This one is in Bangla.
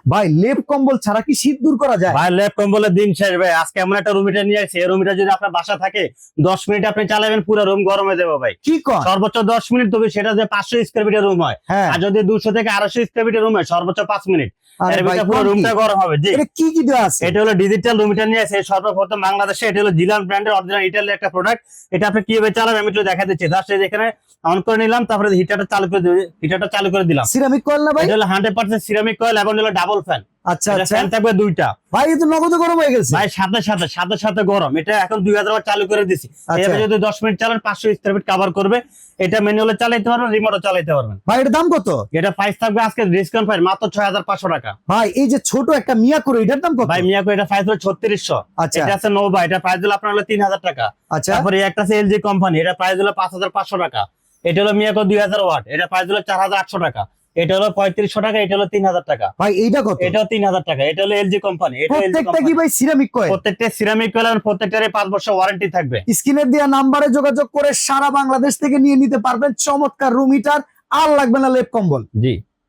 ভাই লেপ কম্বল ছাড়া কি শীত দূর করা যায়? ভাই লেপ কম্বলের দিন শেষ ভাই। আজকে এমন একটা রুম হিটার নিয়ে আসছি, এই রুম হিটার যদি আপনার বাসা থাকে 10 মিনিট আপনি চালাবেন, পুরো রুম গরম হয়ে যাবে ভাই। কি কর? সর্বোচ্চ 10 মিনিট, তবে সেটা যে 500 স্কয়ার ফিটের রুম হয়। হ্যাঁ। আর যদি 200 থেকে 250 স্কয়ার ফিটের রুম হয় সর্বোচ্চ 5 মিনিট। আরে এর ভাই, ভিতরে পুরো কোন কি? রুমটা গরম হবে। জি, এটা কি কি দেওয়া আছে? এটা হলো ডিজিটাল রুম হিটার নিয়ে আসে সর্বপ্রথম বাংলাদেশে। এটা হলো জিলান ব্র্যান্ডের অরিজিনাল ইটালির একটা প্রোডাক্ট। এটা আপনি কিভাবে চালাবেন আমি একটু দেখা দিচ্ছি। জাস্ট এখানে অন করে নিলাম, তারপরে হিটারটা চালু করে দিলাম। সিরামিক কয়েল না ভাই? এটা হলো 100% সিরামিক কয়েল এবং হলো ডাবল ফ্যান। আচ্ছা এটা আচ্ছা ফ্যান থাকবে দুইটা। ভাই, এ তো নগদ গরম হয়ে গেছে ভাই সাথে গরম। এটা এখন 2000 ওয়াট চালু করে দিছি। আচ্ছা। এভাবে যদি 10 মিনিট চালান 500 স্কয়ার ফিট কভার করবে। এটা ম্যানুয়ালে চালাতে পারবেন, রিমোটও চালাতে পারবেন। ভাই। এটার দাম কত? এটা প্রাইস থাকবে আজকে ডিসকাউন্ট প্রাইস মাত্র 6500 টাকা। ভাই এই যে ছোট একটা মিয়া করে, এটার দাম কত? ভাই মিয়াকো এটা প্রাইস হলো 3600। আচ্ছা। এটা আছে নোভা, এটা প্রাইস হলো আপনার হলো 3000 টাকা। আচ্ছা। তারপরে একটা আছে এলজি কোম্পানি, এটা প্রাইস হলো 5500 টাকা। এটা হলো মিয়াকো 2000 ওয়াট, এটা প্রাইস হলো 4800 টাকা। এটা হলো 3500 টাকা, এটা হলো 3000 টাকা। ভাই এইটা কত? এটাও 3000 টাকা। এটা হলো এলজি কোম্পানি, এটা এলজি প্রত্যেকটা কি কোম্পানি। ভাই সিরামিক কয়েল? প্রত্যেকটা সিরামিক কয়েল এবং প্রত্যেকটারে 5 বছর ওয়ারেন্টি থাকবে। স্ক্রিনে দেওয়া নাম্বারে যোগাযোগ করে সারা বাংলাদেশ থেকে নিয়ে নিতে পারবেন চমৎকার রুম হিটার। আর লাগবে না লেপ কম্বল। জি।